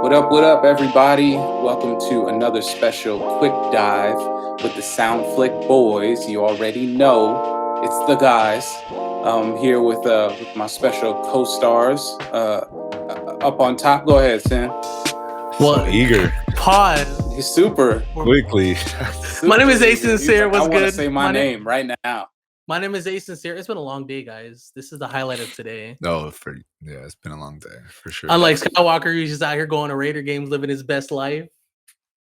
What up, everybody? Welcome to another special quick dive with the Sound Flick Boys. You already know it's the guys. Here with my special co-stars. Up on top, go ahead, Sam. So eager. Pause. He's super. Quickly. My name is Ace Sincere. What's I want to good? say my name right now. My name is Ace Sincere. It's been a long day, guys. This is the highlight of today. It's been a long day for sure. Unlike Skywalker, he's just out here going to Raider games, living his best life.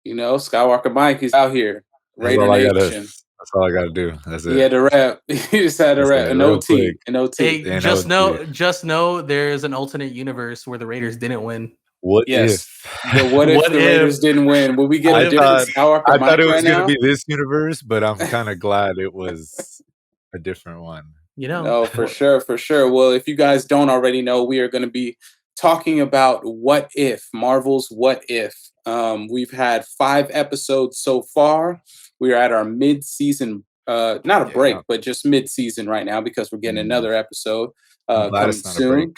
You know, Skywalker Mike, he's out here. Raider Nation. That's all I gotta do. That's it. He had to rap. He just had to rap. An OT. Hey, just know there's an alternate universe where the Raiders didn't win. What if? What if the Raiders didn't win? Will we get a different Skywalker Mike? I thought it was going to be this universe, but I'm kind of glad it was a different one. You know? No, for sure. Well, if you guys don't already know, we are going to be talking about What If, Marvel's What If. We've had 5 episodes so far. We are at our mid-season, not a break, but just mid-season right now because we're getting another episode coming soon.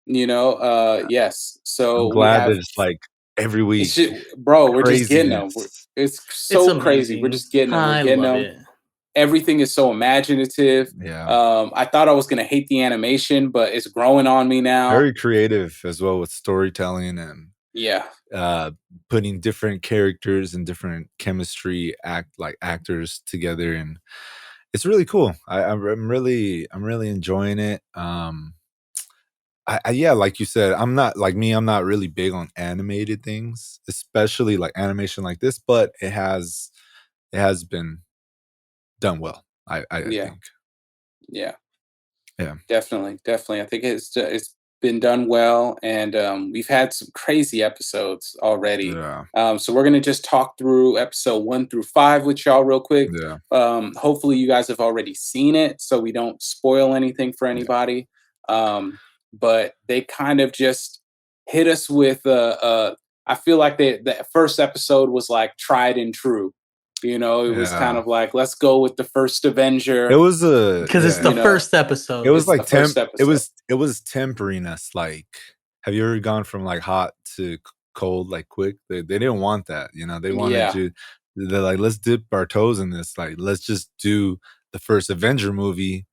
You know, yes. So I'm glad it's like every week, we're just getting them. It's so crazy. We're just getting them. We're getting them. Everything is so imaginative. Yeah. I thought I was gonna hate the animation, but it's growing on me now. Very creative as well with storytelling and putting different characters and different chemistry actors together, and it's really cool. I'm really enjoying it. Like you said, I'm not really big on animated things, especially like animation like this, but it has been done well. I think. Yeah. Definitely. I think it's been done well, and we've had some crazy episodes already. So we're gonna just talk through episode 1 through 5 with y'all real quick. Hopefully you guys have already seen it, so we don't spoil anything for anybody. But they kind of just hit us with I feel like the first episode was like tried and true. You know, it was kind of like, let's go with the first Avenger. It was because it's the first episode. It was like it was tempering us. Like, have you ever gone from like hot to cold like quick? They didn't want that. You know, they wanted you. They're like, let's dip our toes in this. Like, let's just do the first Avenger movie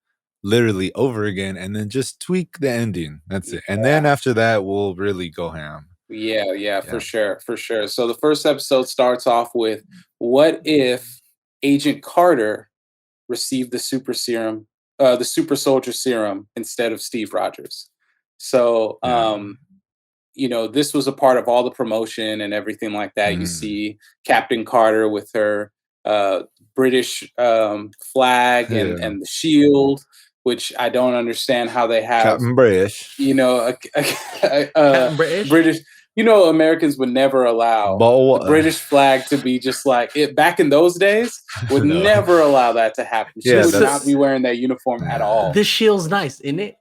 literally over again and then just tweak the ending. That's it. And then after that, we'll really go ham. Yeah, for sure. So the first episode starts off with, what if Agent Carter received the super soldier serum instead of Steve Rogers? So you know, this was a part of all the promotion and everything like that. You see Captain Carter with her British flag and the shield, which I don't understand how they have. Captain British. You know, British. You know, Americans would never allow the British flag to be just like it. Back in those days, would never allow that to happen. She would not be wearing that uniform at all. This shield's nice, isn't it?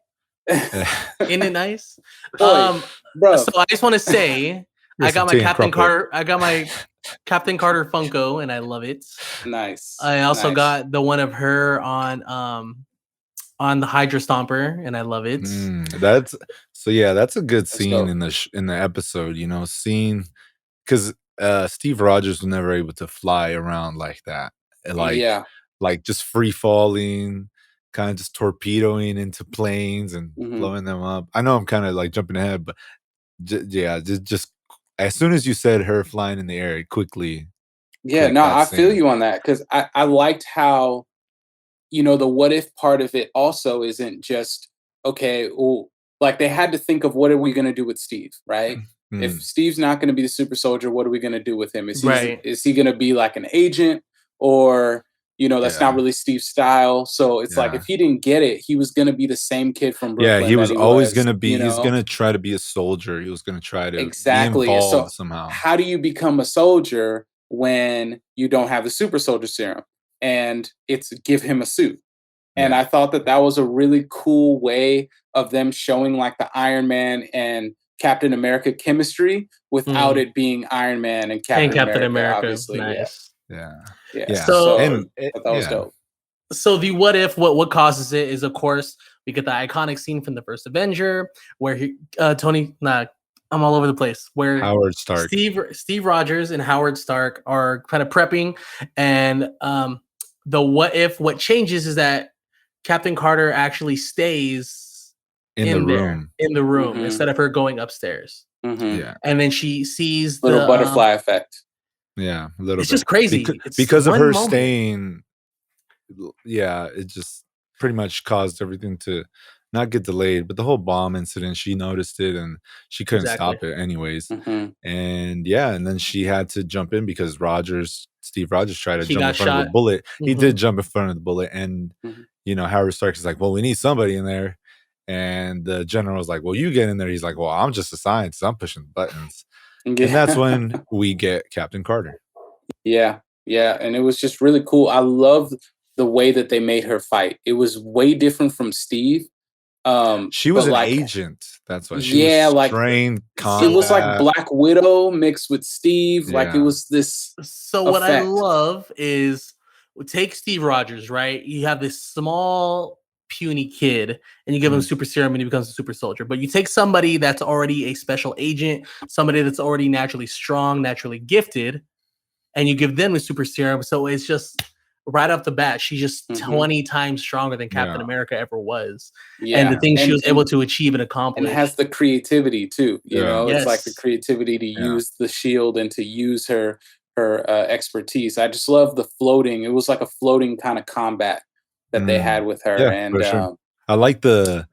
Isn't it nice? Bro. So I just want to say, I got my Captain Carter. I got my Captain Carter Funko, and I love it. Nice. I also got the one of her on the Hydra Stomper, and I love it. That's a good scene in the episode. You know, seeing because Steve Rogers was never able to fly around like that, like just free falling, kind of just torpedoing into planes and blowing them up. I know I'm kind of like jumping ahead, but just as soon as you said her flying in the air, it quickly. Yeah, no, I feel you on that because I liked how, you know, the what if part of it also isn't just, okay, well, like they had to think of what are we going to do with Steve, right? If Steve's not going to be the super soldier, what are we going to do with him? Is he going to be like an agent, or, you know, that's not really Steve's style. So it's like, if he didn't get it, he was going to be the same kid from Brooklyn. Yeah, he was always going to be, he's going to try to be a soldier. He was going to try to be involved somehow. How do you become a soldier when you don't have the super soldier serum? And it's give him a suit. And I thought that was a really cool way of them showing like the Iron Man and Captain America chemistry without it being Iron Man and Captain America. Obviously. Nice. Yeah. So that was dope. So the what if, what causes it is, of course, we get the iconic scene from the first Avenger where I'm all over the place. Where Howard Stark, Steve Rogers and Howard Stark are kind of prepping, and what changes is that Captain Carter actually stays in the room instead of her going upstairs. Yeah, and then she sees little butterfly effect. Yeah, a little it's bit. just crazy. Because of her staying. Yeah, it just pretty much caused everything to not get delayed, but the whole bomb incident, she noticed it and she couldn't stop it anyways. And yeah, and then she had to jump in because Steve Rogers tried to jump in front of the bullet. He did jump in front of the bullet, and you know, Howard Stark is like, well, we need somebody in there. And the general was like, well, you get in there. He's like, well, I'm just a scientist. I'm pushing buttons. And that's when we get Captain Carter. Yeah. Yeah. And it was just really cool. I love the way that they made her fight. It was way different from Steve. She was an agent. That's why she was trained combat. It was like Black Widow mixed with Steve. Yeah. Like it was this. So what I love is take Steve Rogers, right? You have this small puny kid and you give him super serum and he becomes a super soldier. But you take somebody that's already a special agent, somebody that's already naturally strong, naturally gifted, and you give them the super serum. So it's just right off the bat, she's just 20 times stronger than Captain America ever was. Yeah. And the things she was able to achieve and accomplish. And has the creativity too. You know, it's like the creativity to use the shield and to use her expertise. I just love the floating. It was like a floating kind of combat that they had with her. And I like the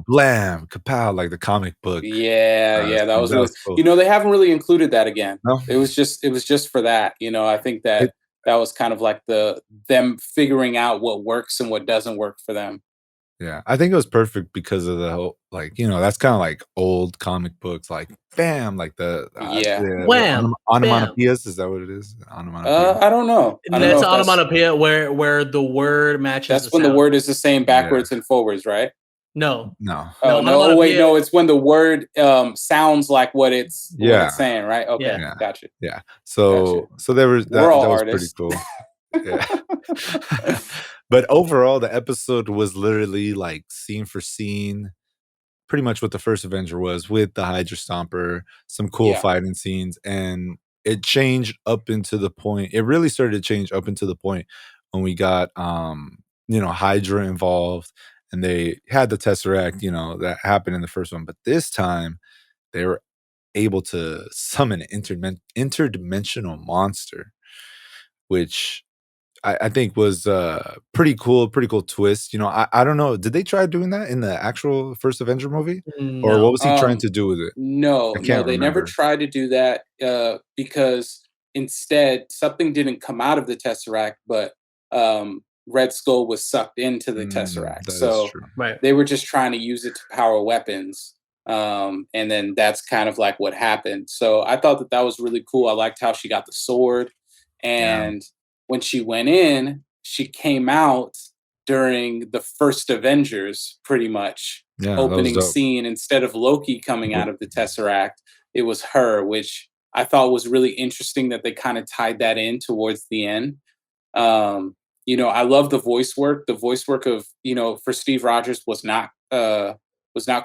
blam, kapow, like the comic book. Yeah, that was really cool. You know, they haven't really included that again. No? It was just for that. You know, I think that that was kind of like them figuring out what works and what doesn't work for them. Yeah, I think it was perfect because of the whole, like, you know, that's kind of like old comic books, like bam, like the wham, onomatopoeias. Is that what it is? I don't know. That's onomatopoeia where the word matches. That's when the word is the same backwards and forwards, right? No. Oh no! Wait, no. It's when the word sounds like what it's saying, right? Okay, gotcha. Yeah. So there was that was pretty cool. Yeah. But overall, the episode was literally like scene for scene, pretty much what the first Avenger was, with the Hydra Stomper, some cool fighting scenes, and it changed up into the point. It really started to change up into the point when we got you know, Hydra involved, and they had the Tesseract, you know, that happened in the first one, but this time they were able to summon an interdimensional monster, which I think was pretty cool twist. You know, I don't know. Did they try doing that in the actual first Avenger movie? No. Or what was he trying to do with it? No, they never tried to do that because instead something didn't come out of the Tesseract, but Red Skull was sucked into the Tesseract. So they were just trying to use it to power weapons. And then that's kind of like what happened. So I thought that was really cool. I liked how she got the sword, and when she went in, she came out during the first Avengers, pretty much opening scene. Instead of Loki coming out of the Tesseract, it was her, which I thought was really interesting that they kind of tied that in towards the end. You know, I love the voice work. The voice work of, you know, for Steve Rogers was not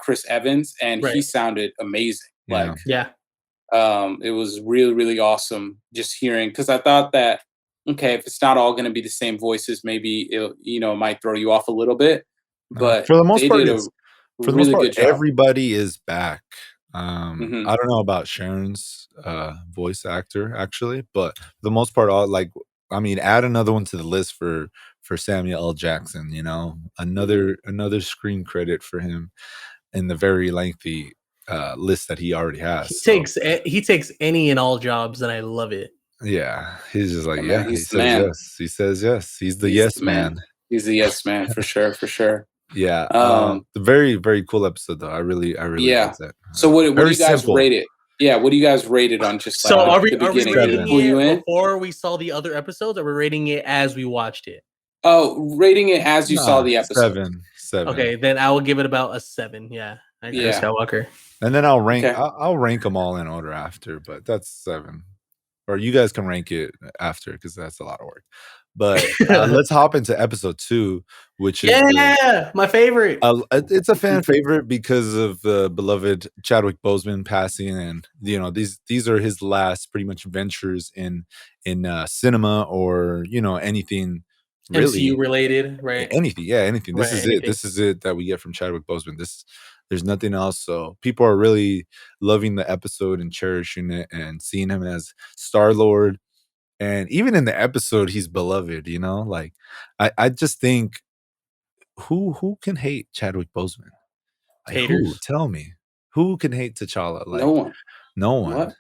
Chris Evans, and he sounded amazing. It was really, really awesome just hearing, because I thought that, okay, if it's not all going to be the same voices, maybe it might throw you off a little bit. But for the most part, good job. Everybody is back. I don't know about Sharon's voice actor actually, but for the most part, add another one to the list for Samuel L. Jackson. You know, another screen credit for him in the very lengthy list that he already has. He takes any and all jobs, and I love it. Yeah, he's just like, he says yes. He says yes. He's the yes man. He's the yes man for sure. Yeah. The very, very cool episode though. I really liked that. So what do you guys rate it? Yeah, what do you guys rate it on? Just so are we rating it before we saw the other episodes, or we're rating it as we watched it? Oh, rating it as you saw the episode. 7. Okay, then I will give it about a 7. Yeah, I agree with Skywalker. And then I'll rank. Okay. I'll rank them all in order after, but that's 7. Or you guys can rank it after because that's a lot of work. But let's hop into episode 2, which is my favorite. It's a fan favorite because of the beloved Chadwick Boseman passing, and these are his last pretty much ventures in cinema, or anything really MCU related, right? Anything. This is it. This is it that we get from Chadwick Boseman. There's nothing else. So people are really loving the episode and cherishing it and seeing him as Star-Lord. And even in the episode, he's beloved, like I just think who can hate Chadwick Boseman? Like, haters. who? Tell me. Who can hate T'Challa? Like, no one. No one. What?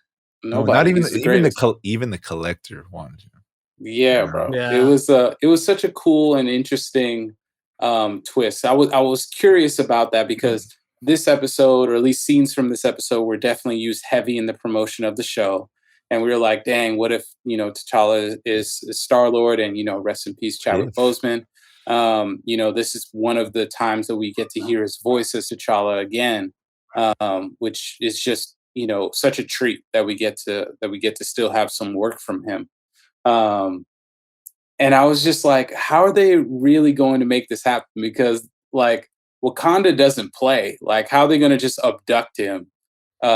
Nobody. Not even the collector wanted him. Yeah, bro. Yeah. It was such a cool and interesting twist. I was curious about that because this episode, or at least scenes from this episode, were definitely used heavy in the promotion of the show. And we were like, dang, what if, T'Challa is Star-Lord, and, rest in peace, Chadwick Boseman. This is one of the times that we get to hear his voice as T'Challa again, which is just, such a treat that we get to still have some work from him. And I was just like, how are they really going to make this happen? Because like Wakanda doesn't play. Like, how are they going to just abduct him? Like,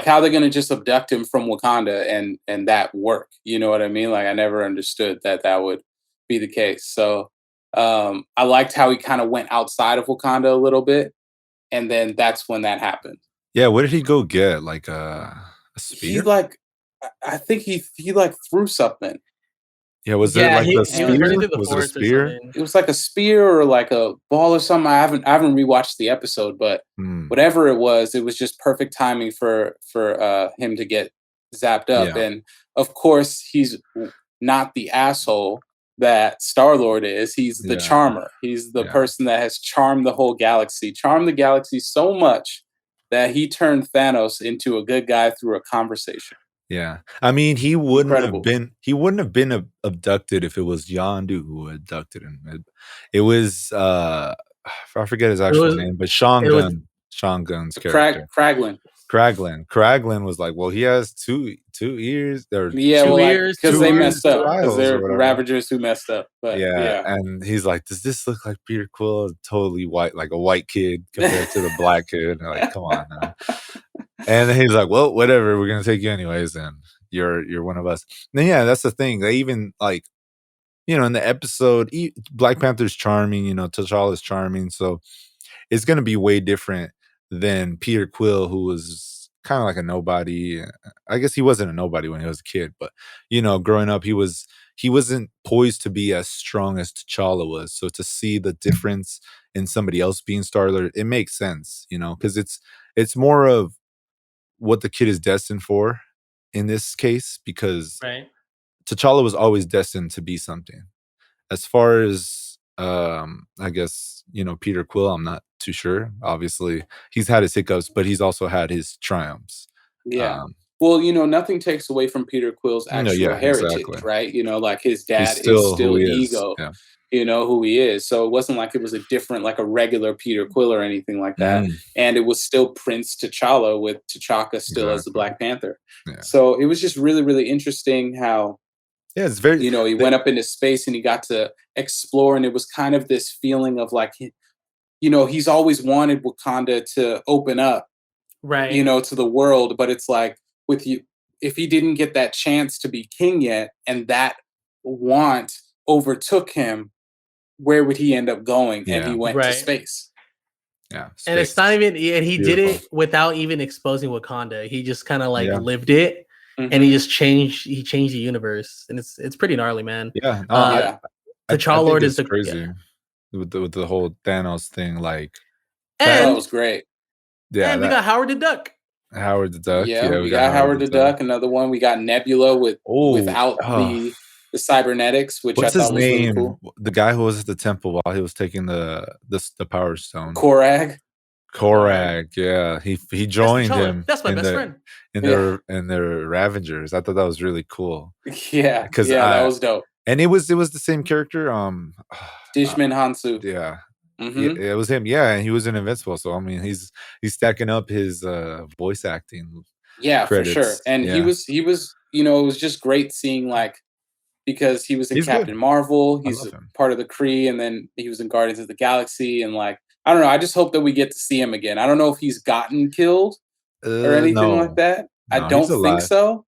how are they going to just abduct him from Wakanda and that work? You know what I mean? Like, I never understood that would be the case. So I liked how he kind of went outside of Wakanda a little bit. And then that's when that happened. Yeah, what did he go get? Like a spear? I think he threw something. Yeah, was it like the spear? Was it a spear? It was like a spear or like a ball or something. I haven't rewatched the episode, but whatever it was just perfect timing for him to get zapped up. Yeah. And of course, he's not the asshole that Star-Lord is. He's the charmer. He's the person that has charmed the whole galaxy, so much that he turned Thanos into a good guy through a conversation. Yeah. I mean, he wouldn't have been abducted if it was Yondu who abducted him. It was I forget his actual name, but Sean Gunn's character. Kraglin was like, well, he has two ears. Or 2 ears because they messed up. Because they're Ravagers who messed up. But yeah, and he's like, does this look like Peter Quill? Totally white, like a white kid compared to the black kid. And like, come on now. And then he's like, well, whatever, we're gonna take you anyways, and you're one of us. And then, that's the thing. They even like, in the episode, Black Panther's charming, T'Challa's charming, so it's gonna be way different than Peter Quill, who was kind of like a nobody. I guess he wasn't a nobody when he was a kid, but growing up, he wasn't poised to be as strong as T'Challa was. So to see the difference in somebody else being Star-Lord, it makes sense, because it's more of what the kid is destined for in this case, because T'Challa was always destined to be something. As far as I guess, Peter Quill, I'm not too sure. Obviously, he's had his hiccups, but he's also had his triumphs. Yeah. Well, nothing takes away from Peter Quill's actual heritage, right? Like his dad is still Ego. Yeah. Who he is. So it wasn't like it was a different, like a regular Peter Quill or anything like that. And it was still Prince T'Challa with T'Chaka still as the Black Panther. Yeah. So it was just really, really interesting how, it's very, he went up into space and he got to explore, and it was kind of this feeling of like, he's always wanted Wakanda to open up, right? To the world, but it's like with you, if he didn't get that chance to be king yet, and that want overtook him, where would he end up going? Yeah. And he went to space. Yeah, space. And it's not even, and he did it without even exposing Wakanda. He just kind of like lived it. Mm-hmm. And he just changed the universe, and it's pretty gnarly, man. Yeah, the T'Challa is crazy with the whole Thanos thing, like, and that was great. Yeah, and we got Howard the Duck. Yeah, we got Howard the Duck. Another one. We got Nebula without the cybernetics, which I thought was really cool. The guy who was at the temple while he was taking the Power Stone. Korag, yeah, he joined him. That's my best friend. In their Ravagers. I thought that was really cool. Yeah, because that was dope. And it was the same character. Dishman Hansu. Yeah, It was him, yeah, and he was in Invincible, so, I mean, he's stacking up his, voice acting Yeah, for sure. credits, And yeah. you know, it was just great seeing, like, because he was in He's good. Captain Marvel, I he's love a him. part of the Kree, and then he was in Guardians of the Galaxy, and, like, I don't know, I just hope that we get to see him again. I don't know if he's gotten killed or anything like No. that. I No, he's don't think alive. so,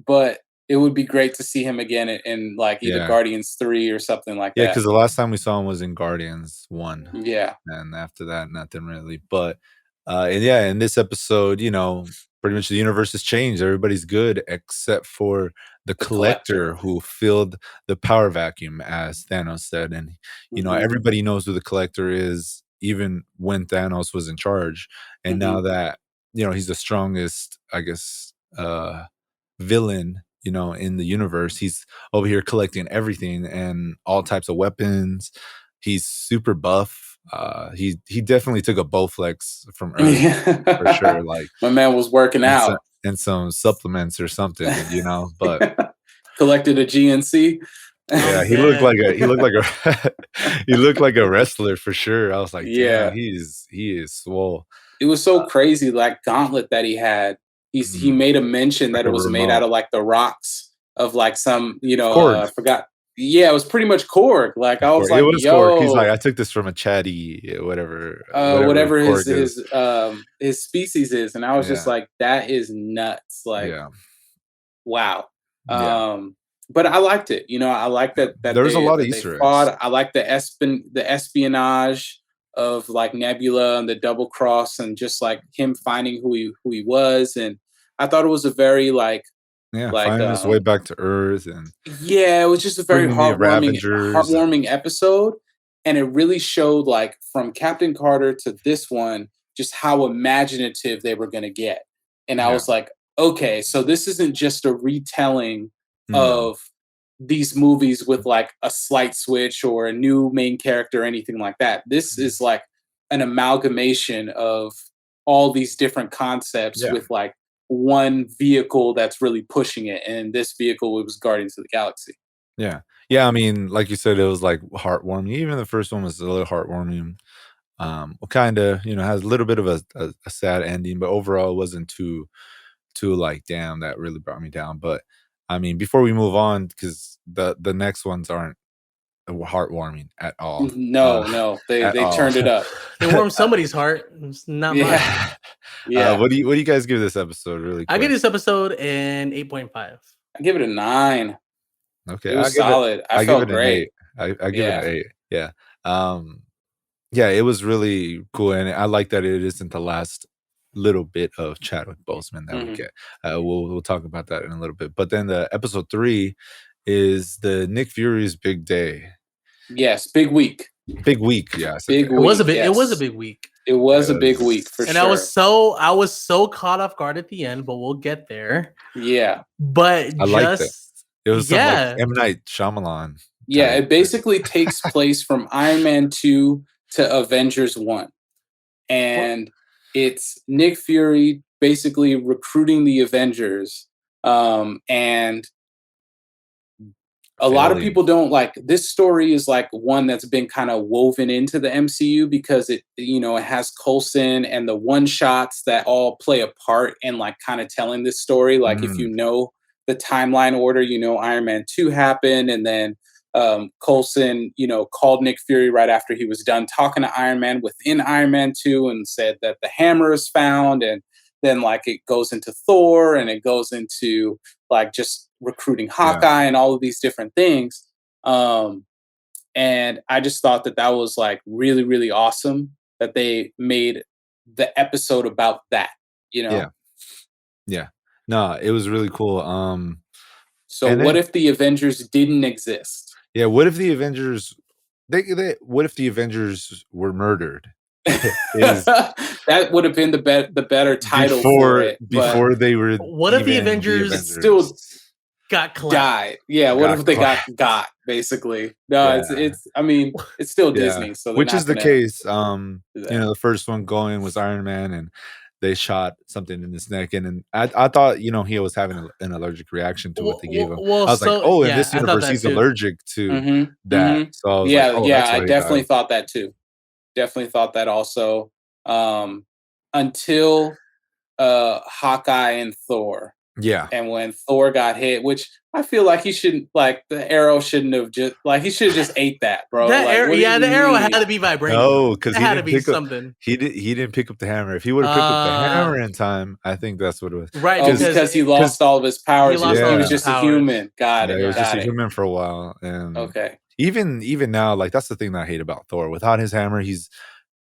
but it would be great to see him again in like, either Yeah. Guardians 3 or something like Yeah, that. because the last time we saw him was in Guardians 1, Yeah. and after that, nothing really, but, and yeah, in this episode, pretty much the universe has changed, everybody's good except for the The Collector. Collector who filled the power vacuum, as Thanos said, and, Mhm. everybody knows who the Collector is even when Thanos was in charge, and now Mhm. that, he's the strongest, I guess, villain, in the universe. He's over here collecting everything and all types of weapons. He's super buff. He definitely took a Bowflex from Earth for sure, like My man was working and so out. and some supplements or something, but Collected a GNC. yeah, I'm dead. he looked like a he looked like a wrestler for sure. I was like, "Damn, Yeah. he is swole." It was so crazy, like, gauntlet that he had. He Mhm. made a mention Like that it a was made out remote. of, like, the rocks of, like, some, Korg. I forgot. Yeah, it was pretty much Korg. Like, I was Korg. It like, was Korg. He's like, "Yo," "I took this from a chatty, whatever whatever Korg is." his species is, and I was just Yeah, like, "That is nuts." Like, yeah, wow. yeah. But I liked it. I like Yeah, that there's a lot of they Easter eggs. fought. I like the espionage of like Nebula and the double cross and just like him finding who he was. And I thought it was a very Yeah, like finding his way back to Earth and yeah, it was just a very bringing the heartwarming Ravengers and heartwarming episode, and it really showed, like, from Captain Carter to this one, just how imaginative they were gonna get, and I yeah, was like, "Okay, so this isn't just a retelling no, of these movies with, like, a slight switch or a new main character or anything like that. This is, like, an amalgamation of all these different concepts yeah, with, like, one vehicle that's really pushing it, and this vehicle was Guardians of the Galaxy. yeah. Yeah, I mean, like you said, it was, like, heartwarming. Even the first one was a little heartwarming. Kinda, has a little bit of a sad ending, but overall, it wasn't too, like, "Damn, that really brought me down." But, I mean, before we move on, because the next ones aren't heartwarming at all, No, no, they at they all. turned it up. It warmed somebody's heart. It's not mine. Yeah, yeah. What do you guys give this episode really I give quick? this episode an 8.5. I give it a 9. Okay, It was solid. I I give felt it an great. 8. I give it an Yeah. 8, yeah. Um, yeah, it was really cool, and I like that it isn't the last little bit of Chadwick Boseman that we Mhm. get. We'll talk about that in a little bit, but then the episode 3 is the Nick Fury's big day. Yes, big week. Big week, yeah, I said Big day. week, It was a yes. big week. It It was a big week was for And sure. I was so caught off guard at the end, but we'll get there. Yeah. But I liked it. just It was some, like, yeah. M. Night Shyamalan Yeah, type it basically takes place from Iron Man 2 to Avengers 1. Well, And it's Nick Fury basically recruiting the Avengers. And a lot of failing. people don't like this story is like one that's been kind of woven into the MCU because it has Coulson and the one shots that all play a part in like kind of telling this story. Like if Mm, you know the timeline order, Iron Man 2 happened, and then Coulson, called Nick Fury right after he was done talking to Iron Man within Iron Man 2 and said that the hammer is found, and then like it goes into Thor and it goes into like just recruiting yeah, Hawkeye and all of these different things. Um, and I just thought that that was like really, really awesome that they made the episode about that, you know? yeah, yeah. No, it was really cool, So and what then if the Avengers didn't exist? yeah, what if the Avengers what if the Avengers were murdered? Is That would have been the better title for before it, but before they were what if the even the it's Avengers Avengers still got clapped? died. Yeah, what got if they got clapped. basically? No, Yeah, it's I mean, it's still yeah, Disney, so they're which not is the gonna case, do that. the first one going was Iron Man, and they shot something in his neck, and then I thought, he was having an allergic reaction to what they gave him. I was like, So "Oh, in yeah, this I thought universe, that he's too. allergic to Mhm, that." mhm. So I was like, Yeah, "Oh, yeah, that's I why he definitely died." thought that too. Definitely thought that also. Until Hawkeye and Thor. Yeah. And when Thor got hit, which I feel like he shouldn't, like the arrow shouldn't have just, like he should have just ate that, bro. That Like, arrow, what do you the arrow mean? had to be vibranium. No, because it he had to didn't be pick up. something. He didn't pick up the hammer. If he would have picked up the hammer in time, I think that's what it was. Right, because he lost all of his powers. He was just a human. Got it. He was got just it. a human for a while. And okay. Even now, like that's the thing that I hate about Thor. Without his hammer, he's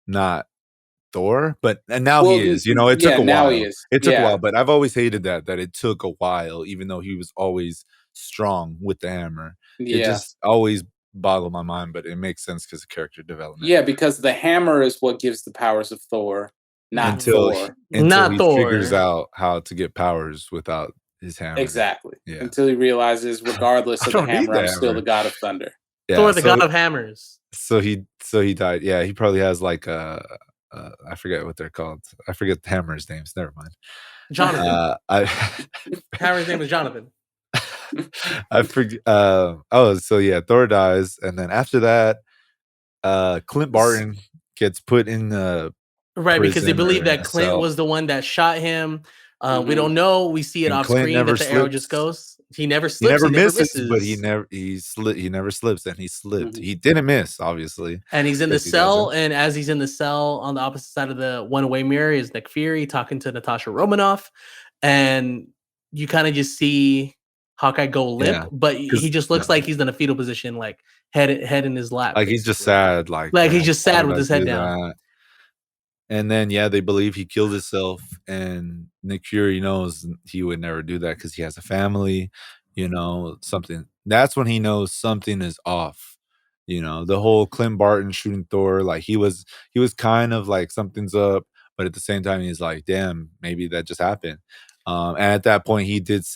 not Thor, and now he is. You know, it took a now while. He is. It took a while, but I've always hated that it took a while, even though he was always strong with the hammer. Yeah. It just always boggled my mind, but it makes sense because of character development. Yeah, because the hammer is what gives the powers of Thor, not Thor. Until he figures out how to get powers without his hammer. Exactly. Yeah. Until he realizes, regardless of the hammer, I'm still the god of thunder. Yeah, Thor, the god of hammers. So he died. Yeah, he probably has like I forget what they're called. I forget the hammer's names. Never mind. Jonathan. Hammer's name is Jonathan. I forget. So yeah, Thor dies, and then after that, Clint Barton gets put in the because they believe that Clint was the one that shot him. We don't know. We see it off screen that the arrow just goes. He never slips. He never misses, but he never slips, and he slipped. He didn't miss, obviously. And he's in the cell, and as he's in the cell, on the opposite side of the one-way mirror is Nick Fury talking to Natasha Romanoff, and you kind of just see Hawkeye go limp, but he just looks like he's in a fetal position, like head in his lap. Like he's just sad, like he's just sad with his head down. And then, they believe he killed himself, and Nick Fury knows he would never do that because he has a family, something. That's when he knows something is off. The whole Clint Barton shooting Thor, like he was kind of like something's up, but at the same time, he's like, damn, maybe that just happened. And at that point, he did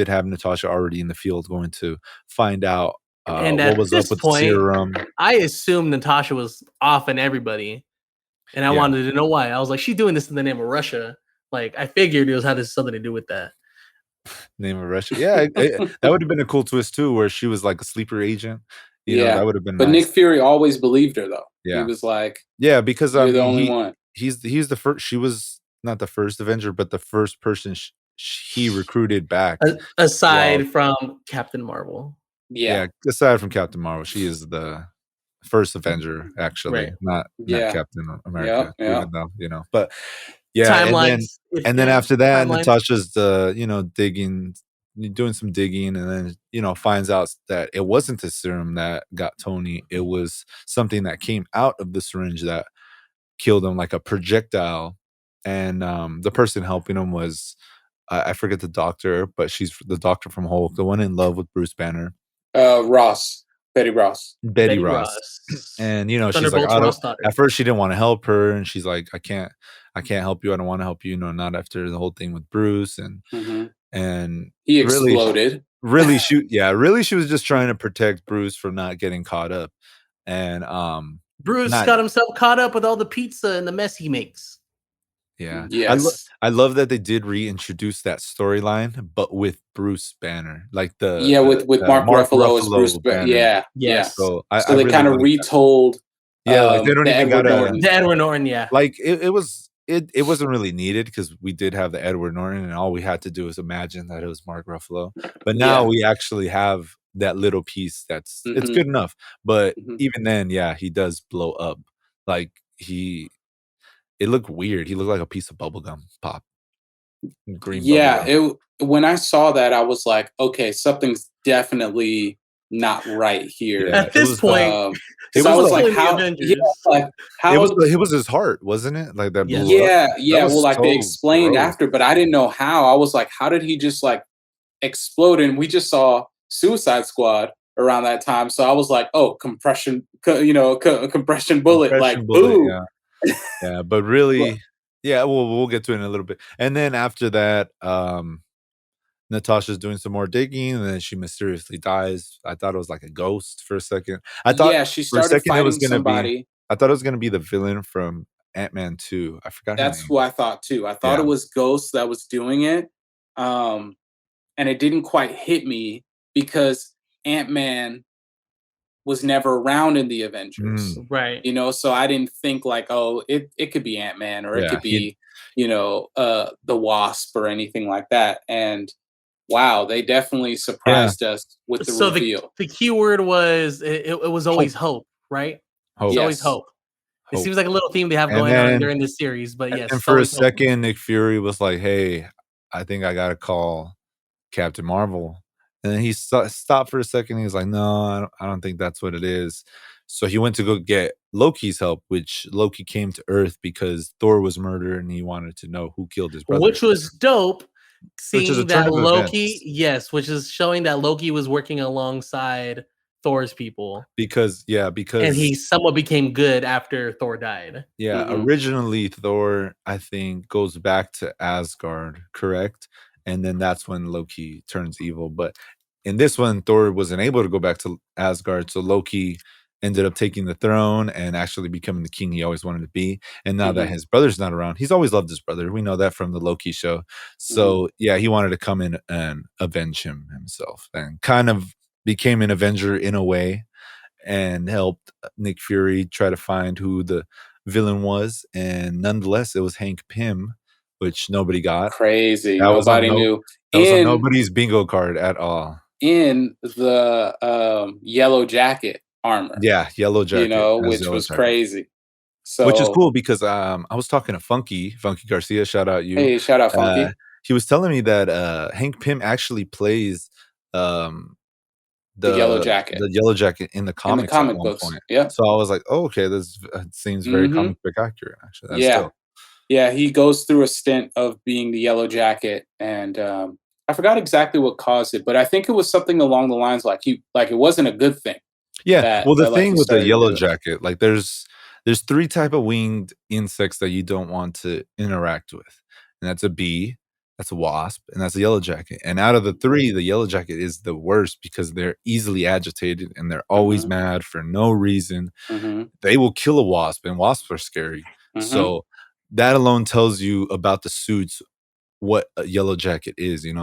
have Natasha already in the field going to find out what was up with the serum. I assumed Natasha was off and everybody. And I wanted to know why. I was like, she's doing this in the name of Russia. Like, I figured it had something to do with that. Name of Russia. Yeah, that would have been a cool twist, too, where she was like a sleeper agent. You know, that would have been nice. But Nick Fury always believed her, though. Yeah. He was like, because you're the only one. He's the first. She was not the first Avenger, but the first person he recruited back. Aside from Captain Marvel. Yeah, aside from Captain Marvel. She is the first Avenger, actually, not Captain America, even though, but timelines. And then after that, Natasha's digging, doing some digging, and then finds out that it wasn't the serum that got Tony. It was something that came out of the syringe that killed him, like a projectile. And the person helping him was I forget the doctor, but she's the doctor from Hulk, the one in love with Bruce Banner. Betty Ross. Betty Ross. And she's like, at first she didn't want to help her, and she's like, I can't help you. I don't want to help you. Not after the whole thing with Bruce. And he exploded. Really, she was just trying to protect Bruce from not getting caught up. And Bruce got himself caught up with all the pizza and the mess he makes. Yeah. Yes. I love that they did reintroduce that storyline, but with Bruce Banner, like with Mark Ruffalo as Bruce Banner. Yeah. Yes. So they really kind of retold. Like they don't even got the Edward Norton. Yeah. Like it wasn't really needed because we did have the Edward Norton, and all we had to do was imagine that it was Mark Ruffalo. But now we actually have that little piece that's it's good enough. But even then, he does blow up. Like it looked weird. He looked like a piece of bubblegum pop. Green bubblegum. When I saw that, I was like, okay, something's definitely not right here. At this point, it was like how it was his heart, wasn't it? Like that. Well, like they explained after, but I didn't know how. I was like, how did he just like explode? And we just saw Suicide Squad around that time, so I was like, oh, compression bullet, like boom. Yeah, but really, we'll get to it in a little bit. And then after that, Natasha's doing some more digging, and then she mysteriously dies. I thought it was like a ghost for a second. I thought she started fighting somebody. I thought it was gonna be the villain from Ant-Man 2. I forgot. That's who I thought too. I thought it was Ghost that was doing it, and it didn't quite hit me because Ant-Man was never around in the Avengers. Right. You know, so I didn't think like, oh, it could be Ant-Man or it Yeah, could be, the Wasp or anything like that. And wow, they definitely yeah, surprised us with the So the reveal. the key word was it was hope, always hope, right? It's hope, always Yes. hope. It hope. seems like a little theme they have And going on then during this series, but yes, and it's for a always hope. second, Nick Fury was like, "Hey, I think I gotta call Captain Marvel." And then he stopped for a second. He was like, "No, I don't think that's what it is." So he went to go get Loki's help, which Loki came to Earth because Thor was murdered, and he wanted to know who killed his brother, Which was dope, which is a seeing turn that of Loki, events yes, which is showing that Loki was working alongside Thor's people, because and he somewhat became good after Thor died. Hmm. originally Thor, I think, goes back to Asgard, correct? And then that's when Loki turns evil. But in this one, Thor wasn't able to go back to Asgard, so Loki ended up taking the throne and actually becoming the king he always wanted to be. And now that Hmm. his brother's not around, he's always loved his brother. We know that from the Loki show. Hmm. So yeah, he wanted to come in and avenge him himself, and kind of became an Avenger in a way, and helped Nick Fury try to find who the villain was. And nonetheless, it was Hank Pym, which nobody got. Crazy. That was on Nobody knew. In nobody's bingo card at all. in the yellow jacket armor, Yeah, Yellow Jacket as which Yellow was Jacket, crazy. which is So cool because I was talking to Funky Garcia. Shout out you. hey, shout out Uh, Funky, he was telling me that Hank Pym actually plays um, the yellow the jacket Yellow Jacket in the in the comics at comic one books. point. Yep. So I was like, oh, okay, this seems very Hmm. comic book accurate. Actually, that's Yeah. dope. Yeah. He goes through a stint of being the yellow jacket, and I forgot exactly what caused it, but I think it was something along the lines like it wasn't a good thing Yeah, well, the like thing he with the started to yellow do it. jacket, like, there's 3 type of winged insects that you don't want to interact with, and that's a bee, that's a wasp, and that's a yellow jacket, and out of the 3, the yellow jacket is the worst because they're easily agitated, and they're always Hmm. mad for no reason. Hmm. They will kill a wasp, and wasps are scary, Hmm. so that alone tells you about the suits, what a yellow jacket is, Yeah.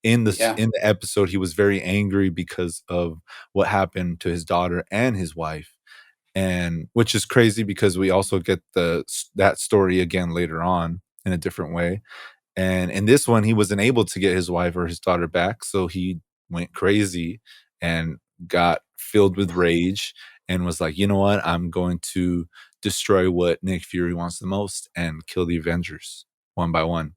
in the episode, he was very angry because of what happened to his daughter and his wife, and which is crazy because we also get that story again later on in a different way. And in this one, he wasn't able to get his wife or his daughter back, so he went crazy and got filled with rage and was like, "You know what? I'm going to destroy what Nick Fury wants the most and kill the Avengers one by one."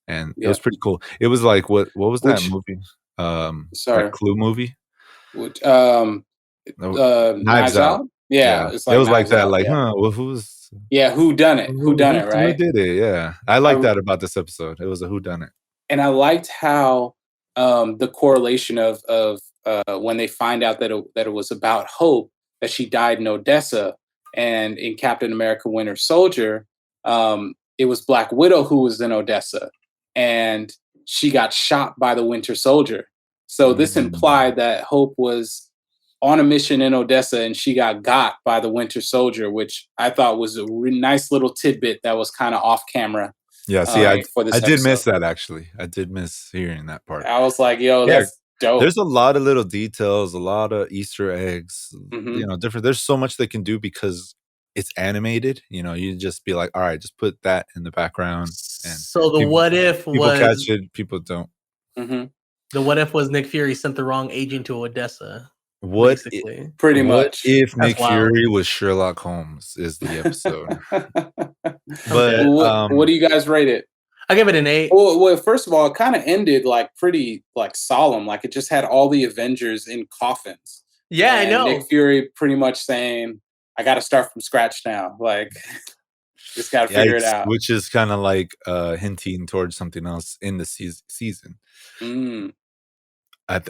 And it Yeah. was pretty cool. It was like what was that Which movie? That sorry. Clue movie? Which No, Knives Knives Out. Out. Yeah, Yeah, it's it like was like Knives that, Out. like, Yeah. "Huh, well, who's Yeah. Who done it? Who done it? who Right. did it?" Yeah, I like I that about this episode. It was a whodunit. and I liked how the correlation of when they find out that it was about Hope that she died in Odessa, and in Captain America: Winter Soldier, it was Black Widow who was in Odessa, and she got shot by the Winter Soldier. So this Mm. implied that Hope was on a mission in Odessa and she got by the Winter Soldier, which I thought was a nice little tidbit that was kind of off camera Yeah, see, for I this did episode. miss that actually. I did miss hearing that part. I was like, "Yo, Yeah, that's dope." there's a lot of little details, a lot of Easter eggs, Mhm. different there's so much they can do because it's animated, you just be like, "Alright, just put that in the background," and So the people what if people catch was it, people don't. Mhm. Nick Fury sent the wrong agent to Odessa, What I basically. Pretty what much. if That's Nick wild. Fury was Sherlock Holmes is the episode. I'm But, dead. What do you guys rate it? I give it an 8. Well, first of all, it kinda ended, like, pretty, like, solemn, like, it just had all the Avengers in coffins, Yeah, I and Nick know. Fury pretty much saying, "I gotta start from scratch now, like, just gotta figure it yikes, out." which is kinda like, hinting towards something else in the season. Mm.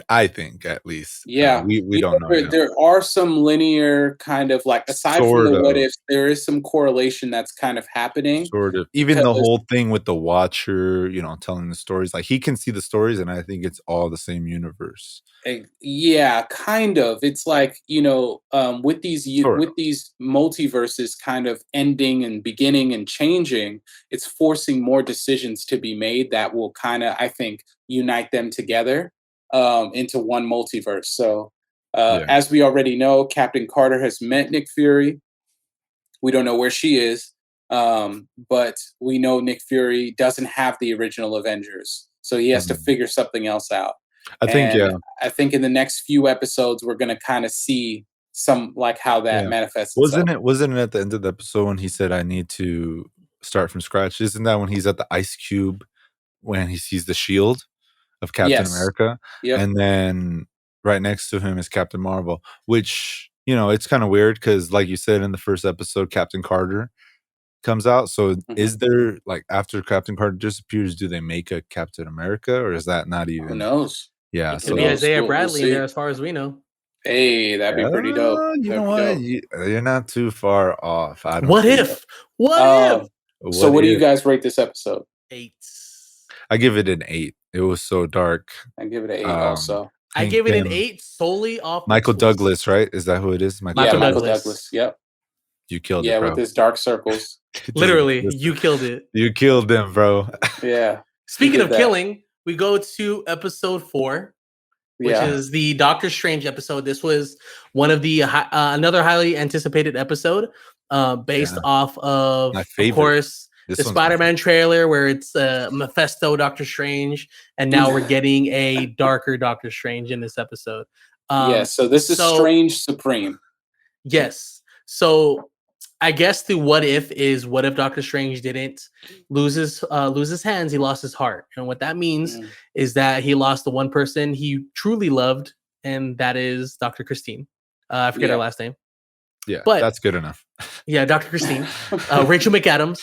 I think at least. Yeah. We don't know yet. There are some linear kind of like aside from the Sort what of, ifs, there is some correlation that's kind of happening sort of. Even the because whole thing with the Watcher, telling the stories, like, he can see the stories, and I think it's all the same universe. yeah, kind of. It's like, Sort of. with these multiverses kind of ending and beginning and changing, it's forcing more decisions to be made that will kind of, I think, unite them together into one multiverse. So As we already know, Captain Carter has met Nick Fury. We don't know where she is, but we know Nick Fury doesn't have the original Avengers, so he has to figure something else out. I think in the next few episodes we're gonna kind of see some like how that manifests itself. Wasn't it at the end of the episode when he said, "I need to start from scratch"? Isn't that when he's at the ice cube when he sees the shield of Captain America? Yep. And then right next to him is Captain Marvel, which, you know, it's kind of weird because, like you said in the first episode, Captain Carter comes out. So is there, like, after Captain Carter disappears, do they make a Captain America, or is that not even? Who knows? Yeah, it could be Isaiah Bradley in there, as far as we know. Hey, that'd be pretty dope. You know what? You're not too far off. I don't What if? What if? So what do you guys rate this episode? 8. I give it an 8. It was so dark. I give it an 8 also. I give it an 8 solely off Michael Douglas, right? Is that who it is? Michael Douglas. Yep. You killed it, bro. Yeah, with his dark circles. Literally, you killed it. You killed them, bro. Yeah. Speaking of killing, we go to episode 4, which is the Doctor Strange episode. This was one of the another highly anticipated episode, based off of course, the Spider-Man trailer where it's Mephisto, Doctor Strange, and now we're getting a darker Doctor Strange in this episode. So this is Strange Supreme. Yes. So I guess the what if is, what if Doctor Strange didn't lose his hands, he lost his heart. And what that means is that he lost the one person he truly loved, and that is Dr. Christine. I forget her last name. Yeah, but that's good enough. Yeah, Dr. Christine. Rachel McAdams.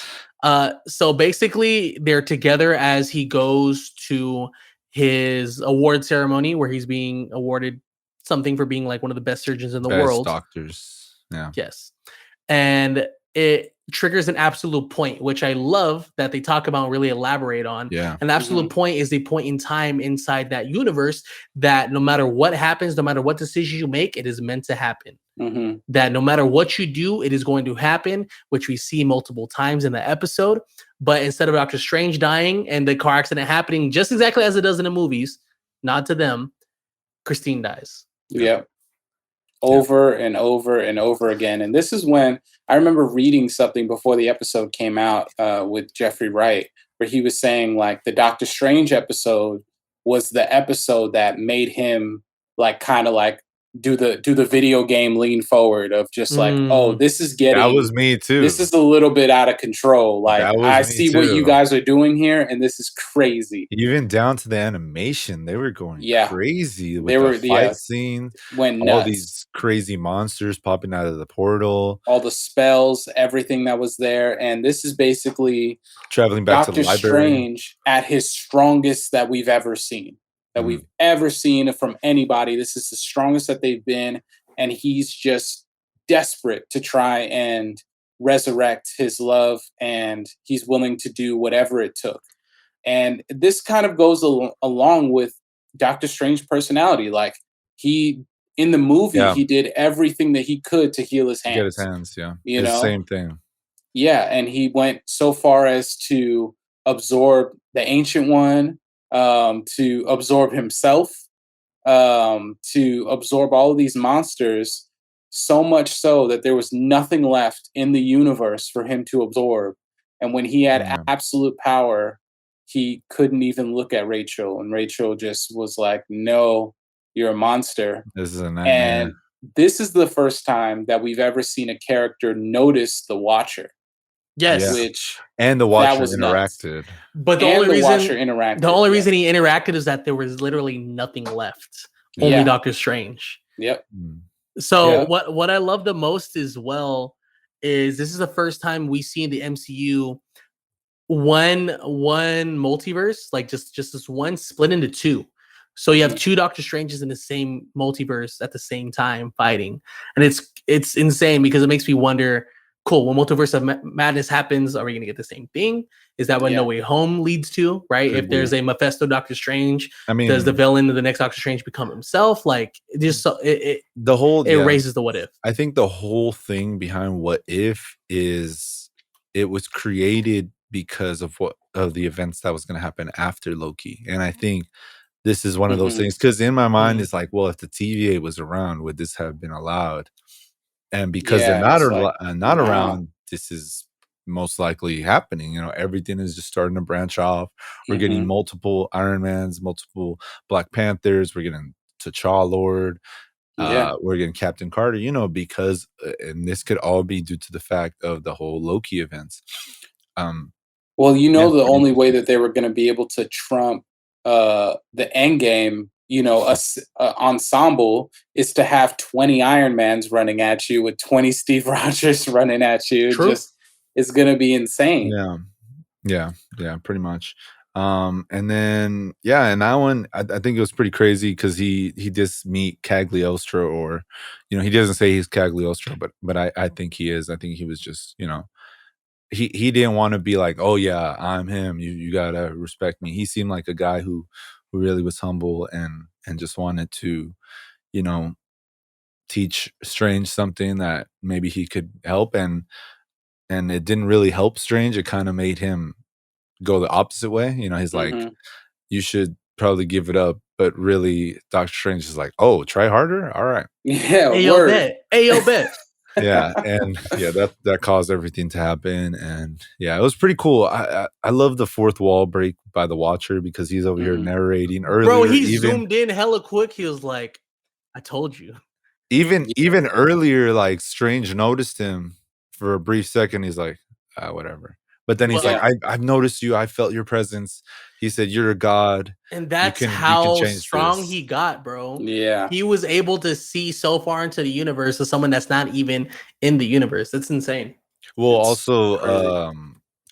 So basically they're together as he goes to his award ceremony where he's being awarded something for being like one of the best surgeons in the world. Doctors. Yeah. Yes. And it triggers an absolute point, which I love that they talk about and really elaborate on. Yeah. And the absolute point is the point in time inside that universe that no matter what happens, no matter what decision you make, it is meant to happen. That no matter what you do, it is going to happen, which we see multiple times in the episode. But instead of Doctor Strange dying and the car accident happening just exactly as it does in the movies, nod to them, Christine dies. Yep. Over and over and over again. And this is when I remember reading something before the episode came out with Jeffrey Wright, where he was saying like the Doctor Strange episode was the episode that made him like kind of like do the video game lean forward of just like, oh, this is getting, that was me too. This is a little bit out of control. Like I see what you guys are doing here, and this is crazy. Even down to the animation, they were going crazy with the fight scene. When all these crazy monsters popping out of the portal, all the spells, everything that was there, and this is basically traveling back to the library. Doctor Strange at his strongest that we've ever seen. That we've ever seen from anybody. This is the strongest that they've been. And he's just desperate to try and resurrect his love. And he's willing to do whatever it took. And this kind of goes along with Doctor Strange's personality. Like in the movie, he did everything that he could to heal his hands. Get his hands, yeah. You know? Same thing. Yeah. And he went so far as to absorb the Ancient One, to absorb himself, to absorb all of these monsters, so much so that there was nothing left in the universe for him to absorb. And when he had absolute power, he couldn't even look at Rachel. And Rachel just was like, no, you're a monster. This is a nightmare. And this is the first time that we've ever seen a character notice the Watcher. Yes, and the Watcher interacted. Nuts. But the only reason he interacted is that there was literally nothing left. Only Doctor Strange. Yep. So what I love the most as well is this is the first time we see in the MCU one multiverse, like just this one split into two. So you have two Doctor Stranges in the same multiverse at the same time fighting, and it's insane because it makes me wonder. Cool. When Multiverse of Madness happens, are we going to get the same thing? Is that what No Way Home leads to? Right? If there's a Mephisto Doctor Strange, does the villain of the next Doctor Strange become himself? Like, just it raises the what if. I think the whole thing behind what if is it was created because of the events that was going to happen after Loki, and I think this is one of those things. Because in my mind, it's like, well, if the TVA was around, would this have been allowed? And because they're not not around, this is most likely happening. Everything is just starting to branch off. We're getting multiple Iron Mans, multiple Black Panthers. We're getting T'Challa Lord. We're getting Captain Carter. Because and this could all be due to the fact of the whole Loki events. Well, the only way that they were going to be able to trump the end game, ensemble is to have 20 Iron Mans running at you with 20 Steve Rogers running at you. True. It's going to be insane. Yeah, pretty much. And then and that one I think it was pretty crazy because he just meet Cagliostro, or he doesn't say he's Cagliostro, but I think he is. I think he was just he didn't want to be like, oh yeah, I'm him, you gotta respect me. He seemed like a guy who really was humble and just wanted to teach Strange something that maybe he could help, and it didn't really help Strange. It kind of made him go the opposite way. He's like, you should probably give it up, but really Doctor Strange is like, oh, try harder, all right. Yeah, Ayo bet. Yeah, and that caused everything to happen, and it was pretty cool. I love the fourth wall break by the Watcher because he's over here narrating earlier. Bro, he zoomed in hella quick. He was like, I told you. Even earlier, like Strange noticed him for a brief second. He's like, whatever. But then he's like, I've noticed you. I felt your presence. He said, you're a god. And that's how strong this. He got, bro. Yeah. He was able to see so far into the universe as someone that's not even in the universe. That's insane. Well, also,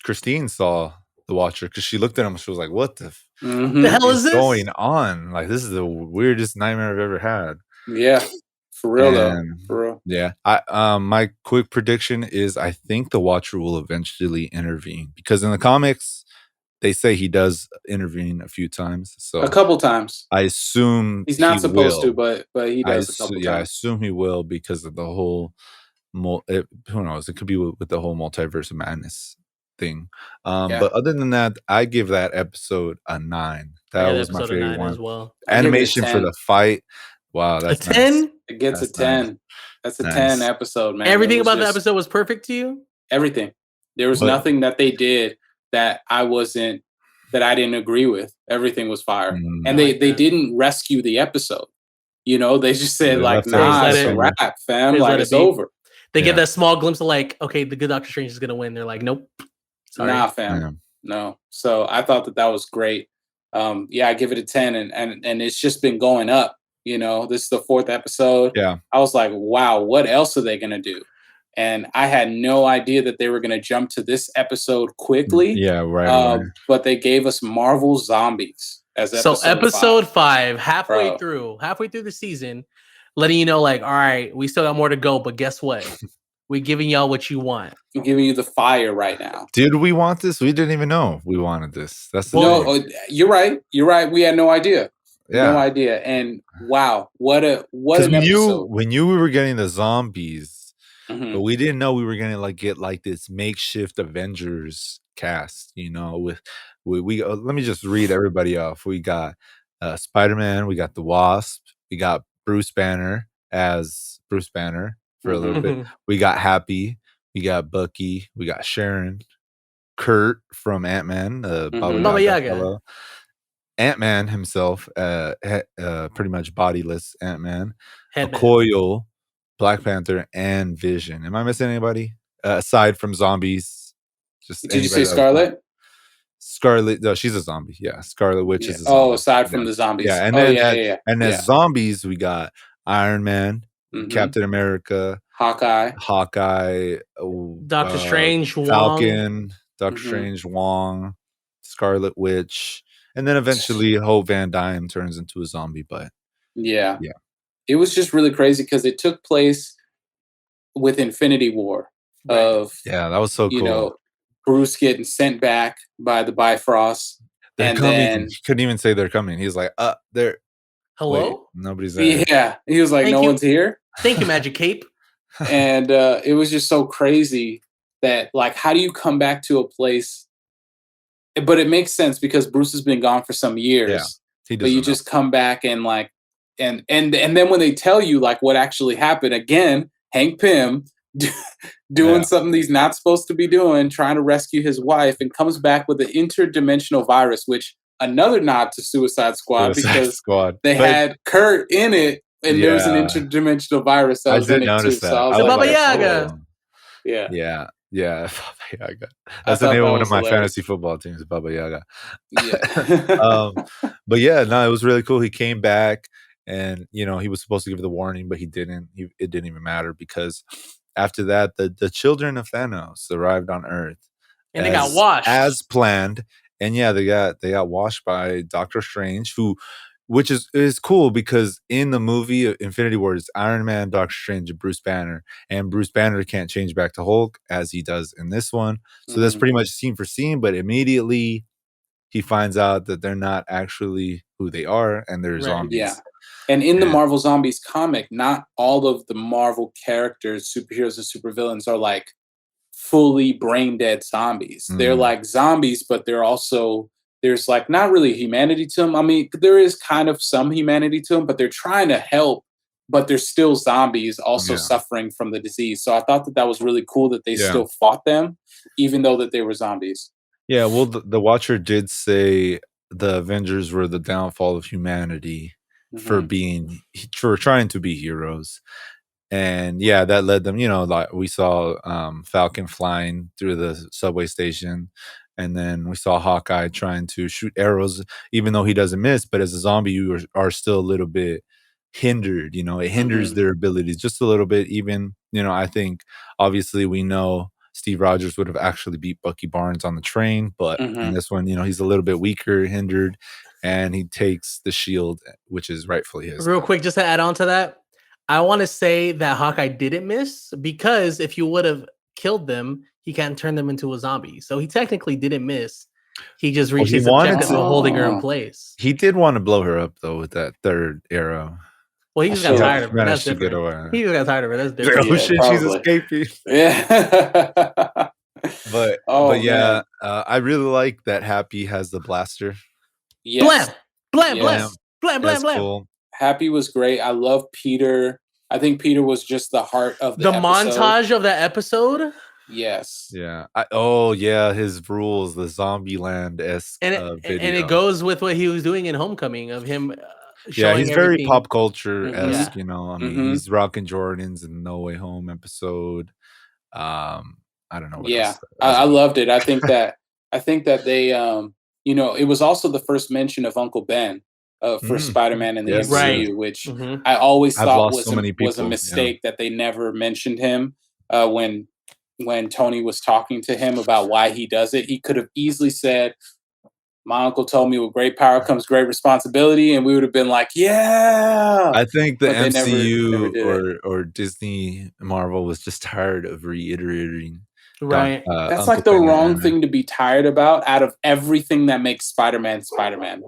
Christine saw the Watcher because she looked at him and she was like, what the hell is this going on? Like, this is the weirdest nightmare I've ever had. Yeah. For real, though. For real. Yeah. My quick prediction is I think the Watcher will eventually intervene because in the comics, they say he does intervene a few times. So a couple times. I assume he's not supposed to, but he does a couple times. I assume he will because of the whole who knows? It could be with the whole multiverse of madness thing. But other than that, I give that episode a 9. That was my favorite one. As well. Animation for the fight. Wow, that's a 10. Nice. It gets a 10. Nice. That's a 10 episode, man. Everything about the episode was perfect to you? Everything. There was nothing that they did that I didn't agree with. Everything was fire. And they didn't rescue the episode. They just said like, nah, it's a wrap, fam. Like, it's over. They get that small glimpse of like, okay, the good Doctor Strange is going to win. They're like, nope. Sorry. Nah, fam. No. So I thought that was great. I give it a 10 and it's just been going up. This is the 4th episode. Yeah. I was like, wow, what else are they going to do? And I had no idea that they were going to jump to this episode quickly. Yeah, right. But they gave us Marvel Zombies as episode 5, halfway through the season, letting you know, like, all right, we still got more to go, but guess what? We're giving y'all what you want. I'm giving you the fire right now. Did we want this? We didn't even know we wanted this. That's the thing. You're right. We had no idea. Yeah. No idea. And wow, what an episode. We knew we were getting the zombies, but we didn't know we were gonna get this makeshift Avengers cast. With we let me just read everybody off. We got Spider-Man, we got the Wasp, we got Bruce Banner as Bruce Banner for a little bit. We got Happy, we got Bucky, we got Sharon, Kurt from Ant-Man, Baba Yaga. Ant-Man himself, pretty much bodiless Ant-Man, Okoye, Black Panther, and Vision. Am I missing anybody aside from zombies? Did you say Scarlet? Scarlet, no, she's a zombie. Yeah, Scarlet Witch is a zombie. Oh, aside from the zombies. Yeah, and then and as zombies, we got Iron Man, Captain America, Hawkeye, Doctor Strange, Falcon, Doctor Strange, Wong, Scarlet Witch. And then eventually Hope Van Dyne turns into a zombie, but yeah. It was just really crazy because it took place with Infinity War that was so cool. Bruce getting sent back by the Bifrost. They're coming. He couldn't even say they're coming. He's like, they're hello? Wait, nobody's there. Yeah. He was like, no one's here. Thank you, Magic Cape. And it was just so crazy that, like, how do you come back to a place? But it makes sense because Bruce has been gone for some years. but you just come back and like, and then when they tell you like what actually happened, again, Hank Pym doing something he's not supposed to be doing, trying to rescue his wife, and comes back with an interdimensional virus, which another nod to Suicide Squad because they had Kurt in it, and there was an interdimensional virus that was in it too. So I was like, Baba Yaga. Yeah. Baba Yaga. That's the name of one of my fantasy football teams, Baba Yaga. Yeah. But yeah, no, it was really cool. He came back, and he was supposed to give the warning, but he didn't. It didn't even matter because after that, the children of Thanos arrived on Earth, and they got washed as planned. And yeah, they got washed by Doctor Strange, which is cool because in the movie Infinity War, it's Iron Man, Doctor Strange, and Bruce Banner. And Bruce Banner can't change back to Hulk as he does in this one. So that's pretty much scene for scene, but immediately he finds out that they're not actually who they are, and they're zombies. Yeah. And in the Marvel Zombies comic, not all of the Marvel characters, superheroes and supervillains, are like fully brain dead zombies. They're like zombies, but there's like not really humanity to them. I mean, there is kind of some humanity to them, but they're trying to help, but they're still zombies also suffering from the disease. So I thought that was really cool that they still fought them, even though that they were zombies. Yeah, well, the Watcher did say the Avengers were the downfall of humanity for trying to be heroes. And yeah, that led them, like we saw Falcon flying through the subway station, and then we saw Hawkeye trying to shoot arrows, even though he doesn't miss. But as a zombie, you are still a little bit hindered. It hinders their abilities just a little bit. Even, I think obviously we know Steve Rogers would have actually beat Bucky Barnes on the train, but in this one, he's a little bit weaker, hindered, and he takes the shield, which is rightfully his. Real quick, just to add on to that, I want to say that Hawkeye didn't miss because if you would have killed them, he can't turn them into a zombie. So he technically didn't miss. He just reached his objective of holding her in place. He did want to blow her up though with that third arrow. Well, he just got tired of it. That's different. He just got tired of it. That's different. Oh shit, she's escaping. Yeah. but yeah, I really like that Happy has the blaster. Yes. Blam. Cool. Happy was great. I love Peter. I think Peter was just the heart of the episode. Montage of that episode. Yes. Yeah. His rules, the Zombieland-esque video. And it goes with what he was doing in Homecoming of him. He's very pop culture-esque. I mean, he's rocking Jordans in No Way Home episode. I don't know. What else. I loved it. I think that they, it was also the first mention of Uncle Ben. For Spider-Man in the MCU, which I always thought was a mistake that they never mentioned him when Tony was talking to him about why he does it. He could have easily said, "My uncle told me with great power comes great responsibility," and we would have been like, "Yeah." I think the MCU or Disney Marvel was just tired of reiterating. Right. That's like the wrong thing to be tired about out of everything that makes Spider-Man.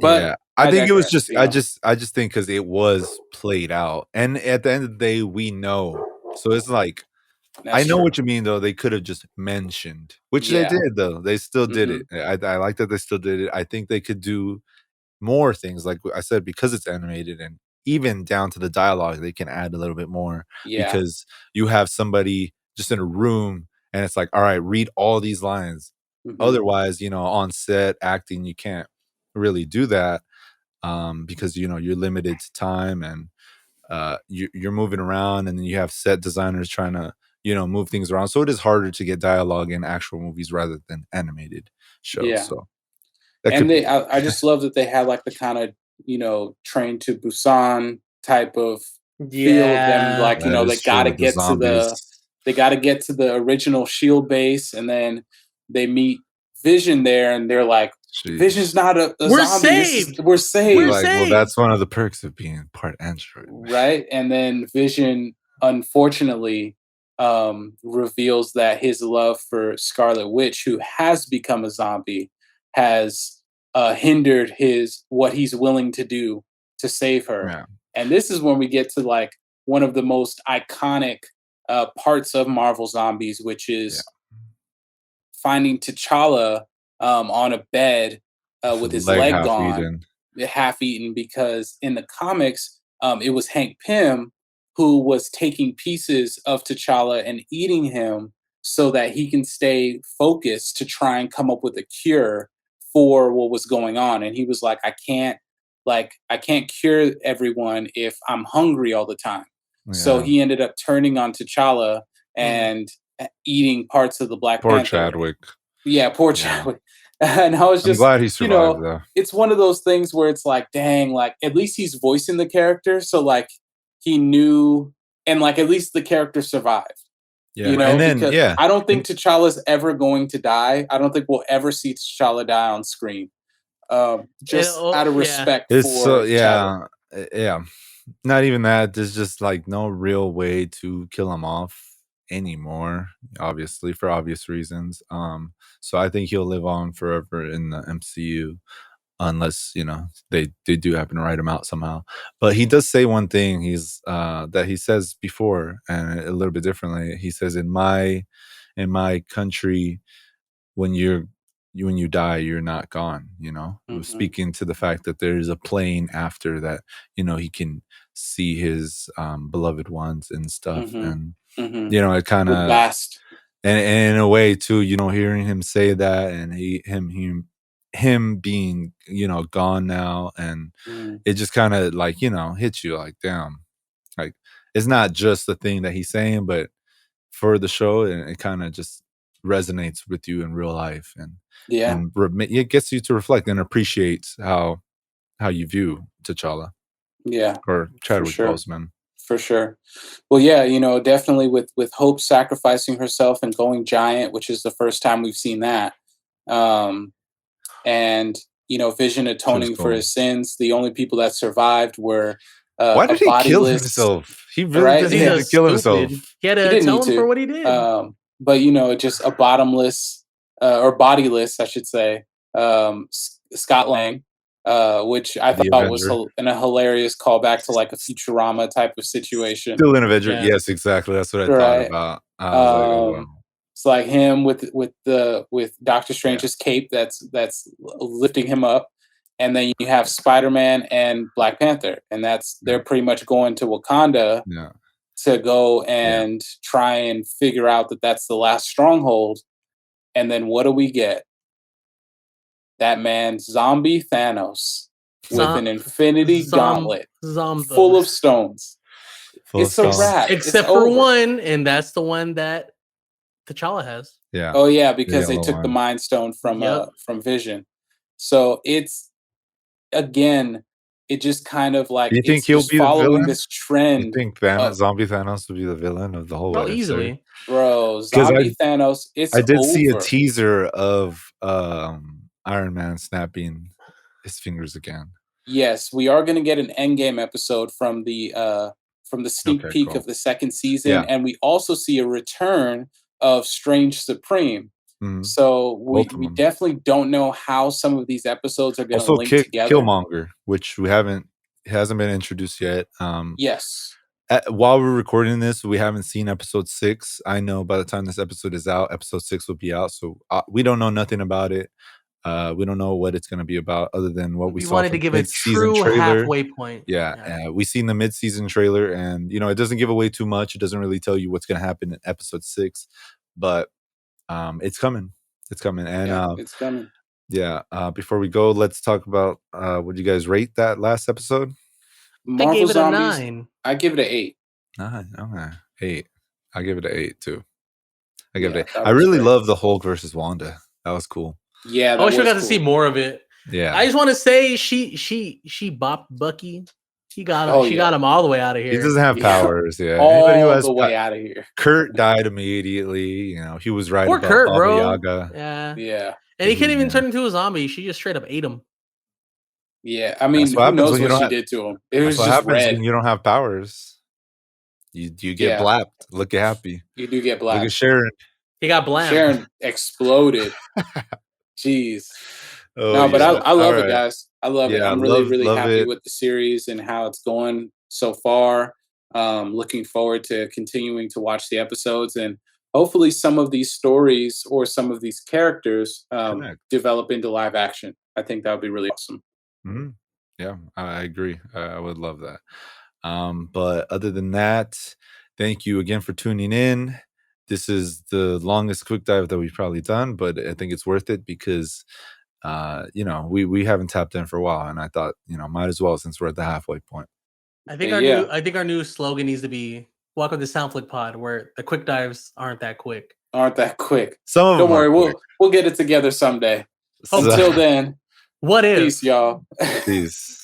But I think it was just I just think because it was played out, and at the end of the day, we know. So it's like I know what you mean, though. They could have just mentioned, which they did, though. They still did it. I like that they still did it. I think they could do more things, like I said, because it's animated, and even down to the dialogue, they can add a little bit more because you have somebody just in a room. And it's like, all right, read all these lines. Otherwise, on set acting, you can't really do that because, you're limited to time and you're moving around, and then you have set designers trying to, move things around. So it is harder to get dialogue in actual movies rather than animated shows. Yeah. So I just love that they had like the kind of, Train to Busan type of feel of them. Like, they got to get to they got to get to the original SHIELD base, and then they meet Vision there, and they're like, Vision's not a we're zombie. Saved. We're saved. Well, that's one of the perks of being part android. Right? And then Vision, unfortunately, reveals that his love for Scarlet Witch, who has become a zombie, has hindered what he's willing to do to save her. Yeah. And this is when we get to like one of the most iconic parts of Marvel Zombies, which is finding T'Challa on a bed with his leg gone. half-eaten because in the comics, it was Hank Pym who was taking pieces of T'Challa and eating him so that he can stay focused to try and come up with a cure for what was going on. And he was like, I can't cure everyone if I'm hungry all the time. So Yeah. he ended up turning on T'Challa and eating parts of the Black Poor Panther. Chadwick. Yeah, poor Chadwick. And I was I'm just, glad he survived though. it's one of those things where it's like, dang, like at least he's voicing the character. So like he knew, and like at least the character survived. Yeah. And then, because I don't think T'Challa's ever going to die. I don't think we'll ever see T'Challa die on screen. Just out of respect for Chadwick. Yeah. Not even that. There's just like no real way to kill him off anymore, obviously, for obvious reasons. So I think he'll live on forever in the MCU unless, they do happen to write him out somehow. But he does say one thing that he says before, and a little bit differently. He says, in my country, when you die, you're not gone, speaking to the fact that there's a plane after that, he can see his beloved ones and stuff. And it kind of, and in a way too, hearing him say that, and him being gone now, and it just kind of like hits you like, damn, like it's not just the thing that he's saying, but for the show, and it kind of just resonates with you in real life, and it gets you to reflect and appreciate how you view T'Challa. Yeah, or Chadwick Boseman. For sure. Well, yeah, definitely with Hope sacrificing herself and going giant, which is the first time we've seen that. And Vision atoning for his sins. The only people that survived were why did he kill himself? He really didn't need to kill himself. He had to tell him for what he did. But just a bottomless or bodiless, I should say, Scott Lang, which I thought was a hilarious callback to like a Futurama type of situation. Still an Avenger, yes, exactly. That's what I thought about. I was like, oh wow. It's like him with Doctor Strange's cape that's lifting him up, and then you have Spider-Man and Black Panther, and they're pretty much going to Wakanda to go and try and figure out that's the last stronghold. And then what do we get? That man, zombie Thanos, with an infinity gauntlet full of stones. It's a wrap. Except for one, and that's the one that T'Challa has. Yeah. Oh yeah, because they took the Mind Stone from Vision. So it's, again, it just kind of like, do you think he'll be following this trend. You think zombie Thanos will be the villain of the whole? Oh, easily, bro. Zombie Thanos. I did see a teaser of Iron Man snapping his fingers again. Yes, we are going to get an Endgame episode from the sneak peek of the second season, and we also see a return of Strange Supreme. So we definitely don't know how some of these episodes are going to link together. Killmonger, which hasn't been introduced yet. Yes. While we're recording this, we haven't seen episode 6. I know by the time this episode is out, episode 6 will be out. So we don't know nothing about it. We don't know what it's going to be about, other than what we saw. Wanted to give a true halfway point. We seen the mid-season trailer, and it doesn't give away too much. It doesn't really tell you what's going to happen in episode 6, but it's coming. It's coming, and it's coming. Yeah. Before we go, let's talk about would you guys rate that last episode? I gave it a 9. I give it an 8. 9. Okay, 8. I give it an 8 too. I give it. I really love the Hulk versus Wanda. That was cool. Yeah, I wish we got to see more of it. Yeah, I just want to say she bopped Bucky. She got him all the way out of here. He doesn't have powers. Yeah, all the way out of here. Kurt died immediately. He was right about Kurt, Baba bro. Yaga. Yeah. And he can't even turn into a zombie. She just straight up ate him. Yeah, I mean, who knows what she did to him? It was just red. When you don't have powers. You get blapped. Look happy. You do get blapped. Look at Sharon. He got blapped. Sharon exploded. Jeez. But I love it, guys. I love it. I'm really happy with the series and how it's going so far. Looking forward to continuing to watch the episodes, and hopefully some of these stories or some of these characters develop into live action. I think that would be really awesome. Mm-hmm. Yeah, I agree. I would love that. But other than that, thank you again for tuning in. This is the longest quick dive that we've probably done, but I think it's worth it because we haven't tapped in for a while, and I thought, might as well since we're at the halfway point. I think our new slogan needs to be "Welcome to Soundflick Pod," where the quick dives aren't that quick. Aren't that quick? Some of Don't them worry, we'll get it together someday. Until then, what if? peace, y'all. Peace.